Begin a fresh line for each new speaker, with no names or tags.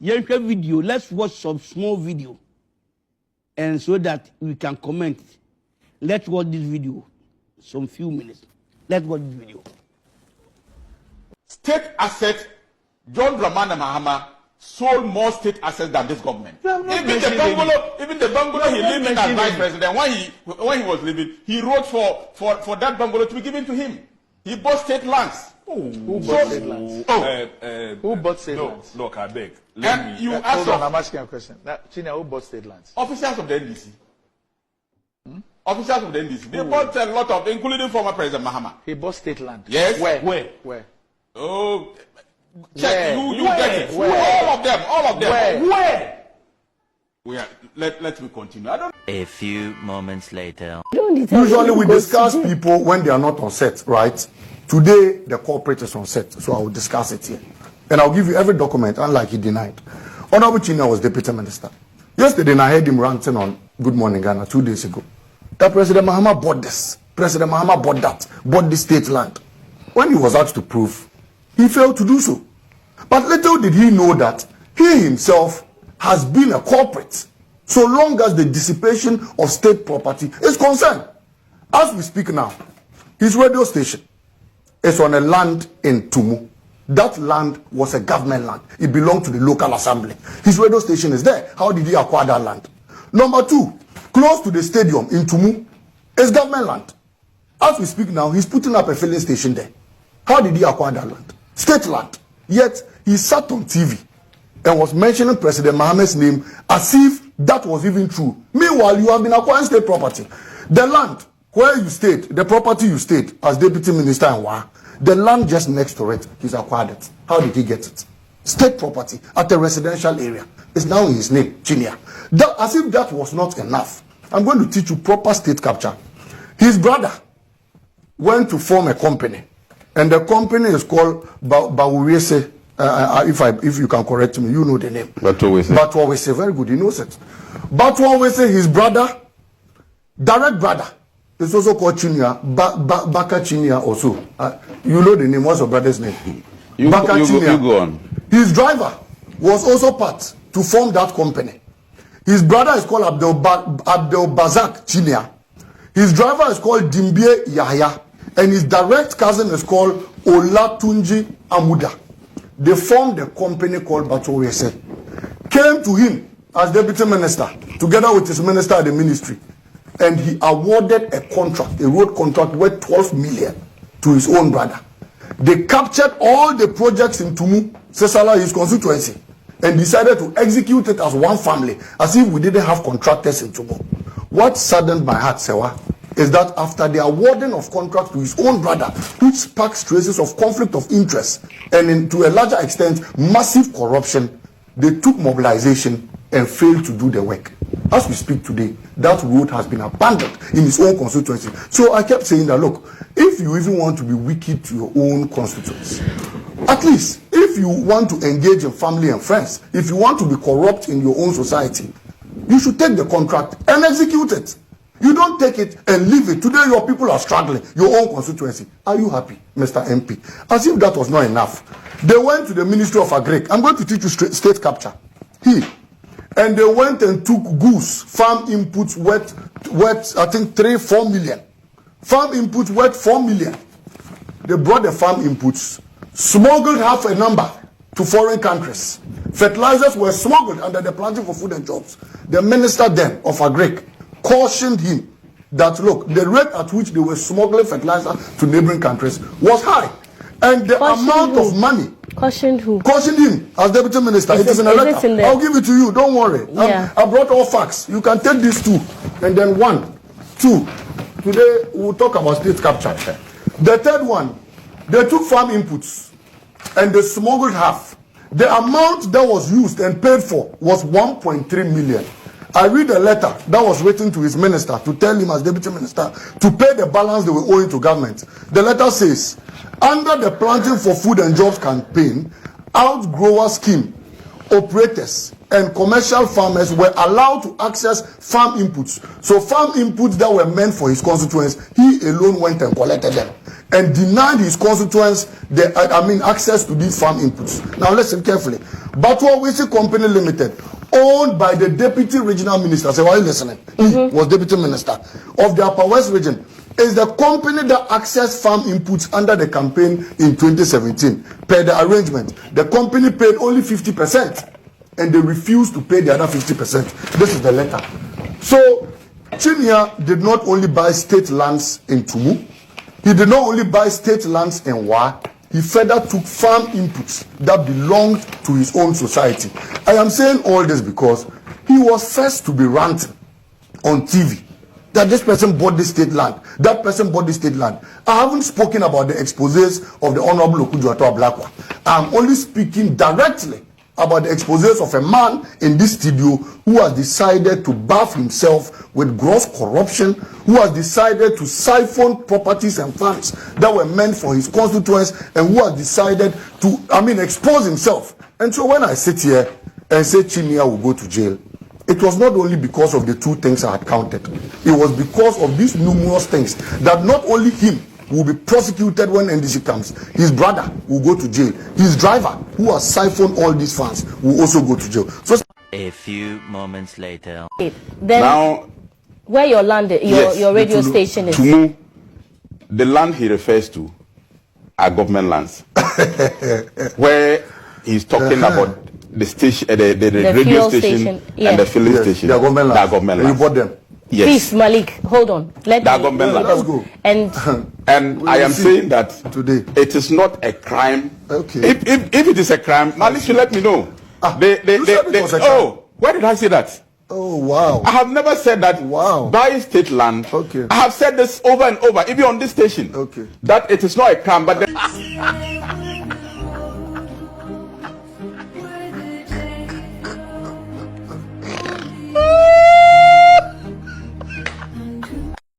Yenhwe video. Let's watch some small video, and so that we can comment. Let's watch this video. Some few minutes. Let's watch this video.
State asset. John Dramani Mahama sold more state assets than this government. Even the bungalow he lived in as vice president, when he was living, he wrote for that bungalow to be given to him. He bought state lands.
Who bought state lands? Who bought state lands?
Look, I beg.
Hold on, I'm asking a question. Chinia, who bought state lands?
Officers of the NDC. Officers of the NDC. They bought a lot of, including former President Mahama.
He bought state land.
Yes.
Where?
Oh, check. You get it. Where? All of them. Where? Let me continue.
A few moments later.
Usually we discuss people when they are not on set, right? Today the corporate is on set, so I will discuss it here. And I'll give you every document, unlike he denied. Honorable Chinia was deputy minister. Yesterday I heard him ranting on Good Morning Ghana 2 days ago. That President Mahama bought this, President Mahama bought that, bought the state land. When he was asked to prove, he failed to do so. But little did he know that he himself has been a corporate so long as the dissipation of state property is concerned. As we speak now, his radio station is on a land in Tumu. That land was a government land. It belonged to the local assembly. His radio station is there. How did he acquire that land? Number two, close to the stadium in Tumu is government land. As we speak now, he's putting up a filling station there. How did he acquire that land? State land. Yet he sat on TV and was mentioning President Mahama's name as if that was even true. Meanwhile, you have been acquiring state property. The land where you stayed, the property you stayed as deputy minister in Wa, the land just next to it, he's acquired it. How did he get it? State property at a residential area. It's now in his name, Chinia. As if that was not enough, I'm going to teach you proper state capture. His brother went to form a company, and the company is called Bawuwese. If you can correct me, you know the name. Batuwese, very good, he knows it. Batuwese, his brother, direct brother, is also called Chinia, Baka Chinia also. You know the name, what's your brother's name?
You go on.
His driver was also part to form that company. His brother is called Abdel Bazak Chinia. His driver is called Dimbie Yahya. And his direct cousin is called Olatunji Amuda. They formed a company called Batuwese. Came to him as deputy minister, together with his minister at the ministry. And he awarded a contract, a road contract worth 12 million to his own brother. They captured all the projects in Tumu, Sesala, his constituency, and decided to execute it as one family, as if we didn't have contractors in Tumu. What saddened my heart, Sewa, is that after the awarding of contracts to his own brother, which sparks traces of conflict of interest, and to a larger extent, massive corruption, they took mobilization and failed to do the work. As we speak today, that road has been abandoned in his own constituency. So I kept saying that, look, if you even want to be wicked to your own constituency, at least if you want to engage in family and friends, if you want to be corrupt in your own society, you should take the contract and execute it. You don't take it and leave it. Today your people are struggling, your own constituency. Are you happy, Mr. MP? As if that was not enough. They went to the Ministry of Agric. I'm going to teach you state capture. And they went and took goose, farm inputs worth I think 3-4 million. Farm inputs worth 4 million. They brought the farm inputs, smuggled half a number to foreign countries. Fertilizers were smuggled under the Planting for Food and Jobs. The minister then of Agric cautioned him that, look, the rate at which they were smuggling fertilizer to neighboring countries was high. And the amount of money.
Cautioned who?
Cautioned him as deputy minister. It is in a letter. I'll give it to you. Don't worry.
Yeah.
I brought all facts. You can take these two. And then 1, 2. Today we'll talk about state capture. The third one, they took farm inputs and they smuggled half. The amount that was used and paid for was 1.3 million. I read a letter that was written to his minister to tell him as deputy minister to pay the balance they were owing to government. The letter says, under the Planting for Food and Jobs campaign, outgrower scheme, operators and commercial farmers were allowed to access farm inputs. So farm inputs that were meant for his constituents, he alone went and collected them and denied his constituents access to these farm inputs. Now listen carefully. Batuwa Wisi Company Limited, owned by the Deputy Regional Minister, so are you listening? Was Deputy Minister of the Upper West Region, is the company that accessed farm inputs under the campaign in 2017. Per the arrangement, the company paid only 50%, and they refused to pay the other 50%. This is the letter. So, Chinia did not only buy state lands in Tumu, he did not only buy state lands in Wa, he further took farm inputs that belonged to his own society. I am saying all this because he was first to be ranting on TV that this person bought this state land, that person bought this state land. I haven't spoken about the exposés of the Honorable Okuju-Ato Ablakwa. I'm only speaking directly about the exposés of a man in this studio who has decided to bath himself with gross corruption, who has decided to siphon properties and funds that were meant for his constituents, and who has decided to, expose himself. And so when I sit here and say Chinia will go to jail, it was not only because of the two things I had counted. It was because of these numerous things that not only him will be prosecuted when NDC comes, his brother will go to jail, his driver who has siphoned all these funds will also go to jail. So
a few moments later.
Then
Now,
where your land, your radio station is?
Tumu, the land he refers to are government lands. Where he's talking about the station, the radio station,
yeah.
and the filling station.
They are government lands.
They are government lands.
You bought them.
Yes.
Please, Malik, hold on. Let
They are
me.
government lands.
Let's go.
And
I am saying that
today.
it is not a crime.
Okay.
If it is a crime, Malik should let me know.
You said it was a crime.
Oh, where did I say that?
Oh, wow.
I have never said that.
Wow.
Buy state land.
Okay.
I have said this over and over, even on this station.
Okay.
That it is not a crime, but